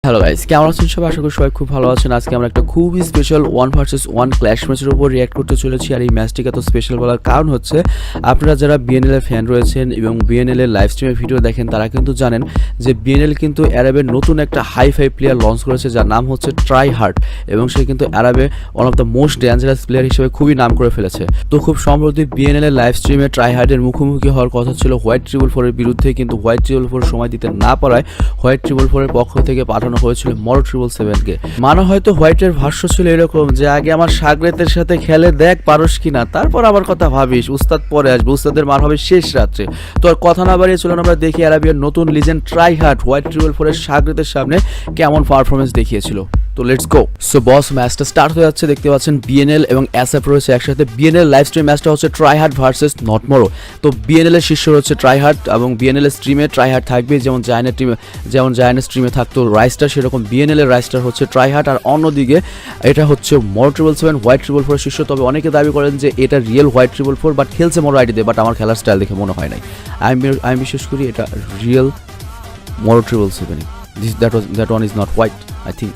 Hello guys, কেমন আছেন সবাই? আশা করি সবাই খুব ভালো আছেন। আজকে আমরা একটা খুবই স্পেশাল 1 vs 1 ক্ল্যাশ ম্যাচের উপর রিঅ্যাক্ট করতে চলেছি। আর এই ম্যাচটিকে এত স্পেশাল বলার কারণ হচ্ছে আপনারা যারা বিএনএল এর ফ্যান রয়েছেন এবং বিএনএল এর লাইভ স্ট্রিমের ভিডিও দেখেন তারা কিন্তু জানেন যে বিএনএল কিন্তু অ্যারাবের নতুন একটা হাই-ফাই প্লেয়ার লঞ্চ করেছে যার নাম হচ্ছে ট্রাই হার্ড, এবং সে কিন্তু অ্যারাবে one of the most dangerous player হিসেবে খুবই নাম করে ফেলেছে। তো খুব সম্প্রতি বিএনএল এর লাইভ স্ট্রিমে ট্রাই হার্ডের মুখোমুখি হওয়ার কথা ছিল হোয়াইট ট্রিপল ফোরের বিরুদ্ধে, কিন্তু হোয়াইট ট্রিপল ফোর সময় দিতে না পারায় হোয়াইট ট্রিপল ফোরের পক্ষ থেকে পাঠানো হয়েছিল মরো 777কে। মানে হয়তো হোয়াইটের ভাষ্য ছিল এরকম যে আগে আমার সাগরেতের সাথে খেলে দেখ পারস কিনা, তারপর আবার কথা ভাবিস, উস্তাদ পরে আসবে, উস্তাদের মার হবে শেষ রাত্রে। তো আর কথা না বাড়িয়ে চলুন আমরা দেখি অ্যারাবিয়ার নতুন legend try hard white triple ফোরের সাগরেতের সামনে কেমন পারফরমেন্স দেখিয়েছিল। তো লেটস গো। সো বস, ম্যাচটা স্টার্ট হয়ে যাচ্ছে। দেখতে পাচ্ছেন বিএনএল এবং এসএফ রয়েছে একসাথে। বিএনএল লাইভ স্ট্রিম ম্যাচটা হচ্ছে ট্রাই হার্ড ভার্সেস নট মরো। তো বিএনএল এর শীর্ষ হচ্ছে ট্রাই হার্ড এবং বিএনএল এর স্ট্রিমে ট্রাই হার্ড থাকবে, যেমন জায়ানের স্ট্রিমে থাকতো রাইস্টার, সেরকম বিএনএল এর রাইস্টার হচ্ছে ট্রাই হার্ড। আর অন্যদিকে এটা হচ্ছে মরো 777 হোয়াইট ট্রিপল ফোরের শীর্ষ। তবে অনেকে দাবি করেন যে এটা real white triple four, but খেলছে মরো আইডিতে, বাট আমার খেলার স্টাইল দেখে মনে হয় নাই। আমি বিশেষ করি এটা real morrow 777। That one is not white I think.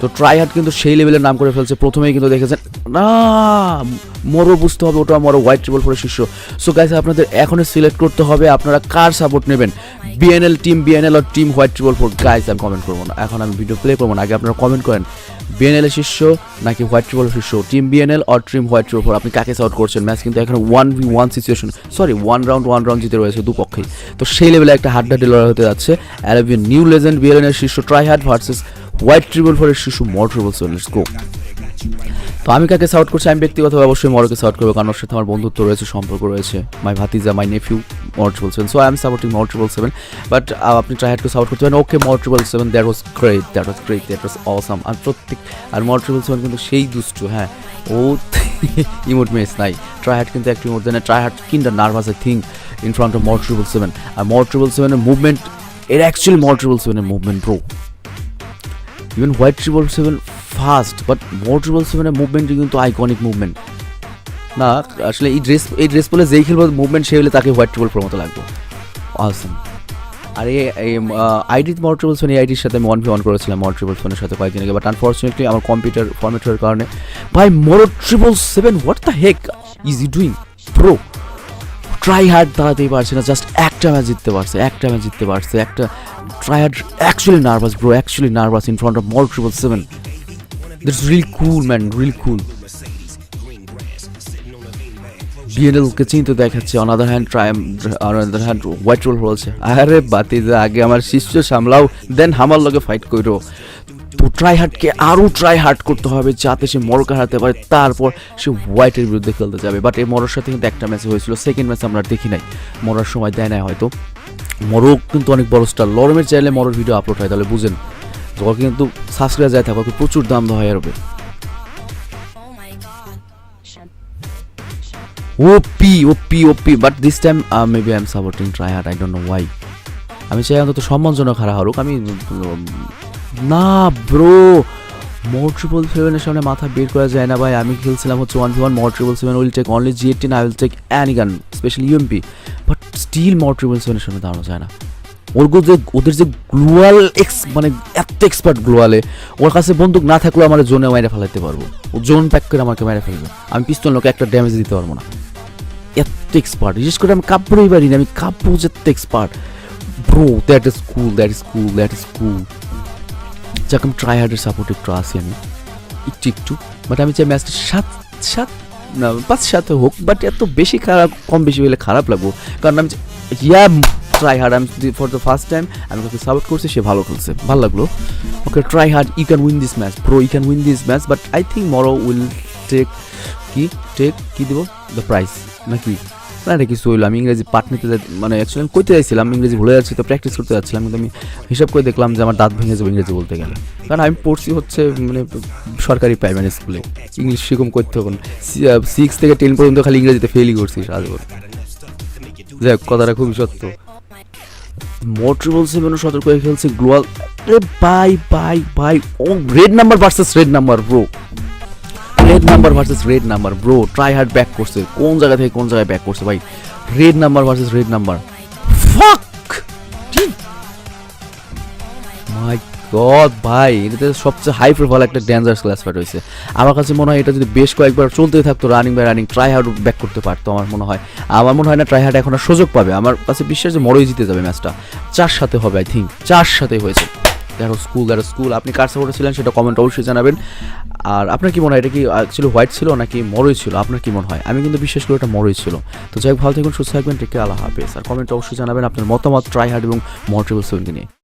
তো ট্রাই হার্ড কিন্তু সেই লেভেলের নাম করে ফেলছে। প্রথমেই কিন্তু দেখেছেন না মরো বুঝতে হবে ওটা মরো হোয়াইট ট্রিপল ফোরের শীর্ষ। সো গাইস, আপনাদের এখনই সিলেক্ট করতে হবে আপনারা কার সাপোর্ট নেবেন, বিএনএল টিম বিএনএল আর team white triple four. Guys আমি কমেন্ট করবো না, এখন আমি ভিডিও প্লে করবো না, আগে আপনারা কমেন্ট করেন বিএনএল এর শীর্ষ নাকি হোয়াইট ট্রিপল শীর্ষ, টিম বিএনএল আর টিম হোয়াইট ট্রিপল ফোর। আপনি কাকে সাপোর্ট করছেন? ম্যাচ কিন্তু এখানে 1v1 সিচুয়েশন, সরি 1 রাউন্ড জিতে রয়েছে দুপক্ষেই। তো সেই লেভেলে একটা হাড্ডাহাড্ডি লড়াই হতে যাচ্ছে অ্যারাবিয়ান নিউ লেজেন্ড বিএনএল এর শীর্ষ try hard versus white triple ফোরের শিশু মরো 777। Let's go. তো আমি কাকে সাপোর্ট করছি? আমি ব্যক্তিগতভাবে অবশ্যই মরোকে সাপোর্ট করবো, কারণ ওর সাথে আমার বন্ধুত্ব রয়েছে, সম্পর্ক রয়েছে, মাই ভাতিজা, my nephew Moro 777। So I am supporting Moro 777, but আপনি ট্রাই হার্ডকে সাপোর্ট করতে পারেন। ওকে মরো 777, that was awesome. R Moro 777 কিন্তু সেই দুষ্টু, হ্যাঁ ও ইমোট মেস নাই। ট্রাই হার্ড কিন্তু একটু ইমোট দেয় না। Try hard kinda nervous I think in front of Moro 777। আর মরো 777 মুভমেন্ট, এর actually Moro 777 movement bro. Even white 777 fast, but Moro 777 মুভমেন্টই কিন্তু আইকনিক মুভমেন্ট না। আসলে এই ড্রেস পরে যেই খেলবো মুভমেন্ট সে হলে তাকে হোয়াইট ট্রিপল ফোর মতো লাগবে। অসাম। আর এই আইডি মরো 777 এই আইডির সাথে আমি 1v1 করেছিলাম মরো 777 সাথে কয়েকদিন আগে, বাট আনফর্চুনেটলি আমার কম্পিউটার ফরম্যাট হওয়ার কারণে ভাই Moro 777 what the heck is he doing bro. Try hard দাঁড়াতেই পারছে না, জাস্ট একটা ম্যাচ জিততে পারছে, একটা try hard actually nervous bro, actually nervous in front of Moro 777। That's really cool man, really cool. বিএনএলকে চিন্তা দেখাচ্ছে, on other hand white triple four বলছে আরে বাতিজা আগে আমার শিষ্য সামলাও, দেন আমার লগে ফাইট করো। তো ট্রাই হার্ডকে আরও ট্রাই হার্ড করতে হবে যাতে সে মরোকে হারাতে পারে, তারপর সে হোয়াইটের বিরুদ্ধে খেলতে যাবে। বাট এই মরোর সাথে কিন্তু একটা ম্যাচ হয়েছিল, সেকেন্ড ম্যাচ আমরা দেখি নাই, মরার সময় দেয় নাই হয়তো। মরো কিন্তু অনেক বড় স্টার, লরমের চাইলে মরোর ভিডিও আপলোড হয়, তাহলে বুঝেন যখন কিন্তু সাবস্ক্রাইব যায় থাকে প্রচুর দাম দেওয়া হয় হবে। OP, but this time maybe I'm supporting try hard, I don't know why. আমি চাই অন্তত সম্মানজনক হারা হারুক। আমি না ব্রো, মরো 777 এর সামনে মাথা বের করা যায় না ভাই। আমি খেলছিলাম হচ্ছে 1v1 Moro 777 will take only G18, I will take any gun, specially UMP, but still Moro 777 এর সামনে দাঁড়ানো যায় না। ওদের যে গ্লোয়াল মানে এত এক্সপার্ট গ্লোয়ালে, ওর কাছে বন্দুক না থাকলেও আমার জোনে মেরে ফেলাইতে পারবো, ও জোন প্যাক করে আমাকে মেরে ফেলবে, আমি পিস্তল লোকে একটা ড্যামেজ দিতে পারবো না, এত এক্সপার্ট। বিশেষ করে আমি কাপড়ই পারি না, আমি কাপড় যেত expert bro. That is cool. যাকে আমি ট্রাই হার্ডের সাপোর্ট একটু আসি আমি একটু, বাট আমি চাই ম্যাচটা 5-7 হোক, বাট এত বেশি কম বেশি হলে খারাপ লাগবো, কারণ আমি ট্রাই হার্ড আমি ফর দ্য ফার্স্ট টাইম আমি তাকে সাপোর্ট করছি, সে ভালো খেলছে, ভালো লাগলো। Okay try hard, you can win this match bro, you can win this match, but I think Moro will take কি দিব দ্য প্রাইস নাকি না, এটা কিছু হইলো। আমি ইংরেজি পাঠ নিতে মানে অ্যাকচুয়ালি আমি কইতে চাইছিলাম, ইংরেজি ভুলে যাচ্ছি, তো প্র্যাকটিস করতে যাচ্ছিলাম, কিন্তু আমি হিসাব করে দেখলাম যে আমার দাঁত ভেঙে যাবে ইংরেজি বলতে গেলে, কারণ আমি পড়ছি হচ্ছে মানে সরকারি প্রাইমারি স্কুলে, ইংলিশ সেরকম করতে হবে না। 6 থেকে 10 পর্যন্ত খালি ইংরেজিতে ফেলই করছি আজীবন। যাই হোক, কথাটা খুবই সত্য। মরো 777 সতর্ক হয়ে খেলছে গ্লোয়াল। ভাই ও red number versus red number bro, try hard back করছে, কোন জায়গা থেকে কোন জায়গায় ব্যাক করছে ভাই। Red number versus red number, fuck my god ভাই, এটাতে সবচেয়ে হাই প্রোফাইল একটা ডেঞ্জারাস ক্লাস ফাইট হয়েছে। আমার কাছে মনে হয় এটা যদি বেশ কয়েকবার চলতেই থাকতো, running by running, try hard back করতে পারতো। আমার মনে হয় না ট্রাই হার্ড এখন আর সুযোগ পাবে। আমার কাছে বিশ্বাস যে মরই জিতে যাবে ম্যাচটা। 4-7 হবে, আই থিঙ্ক 4-7 হয়েছে। দেখো স্কুল, আপনি কার সাপোর্টে ছিলেন সেটা কমেন্ট অবশ্যই জানাবেন। আর আপনার কি মনে হয় এটা কি অ্যাকচুয়ালি হোয়াইট ছিল নাকি মরই ছিল? আপনার কি মনে হয়? আমি কিন্তু বিশ্বাস করি এটা মরই ছিল। তো যাই হোক, ভালো থাকুন, সুস্থ থাকবেন, টেক কেয়ার, আল্লাহ হাফেজ। আর কমেন্ট অবশ্যই জানাবেন আপনার মতামত ট্রাই হার্ড এবং মর্টেবল 7 নিয়ে।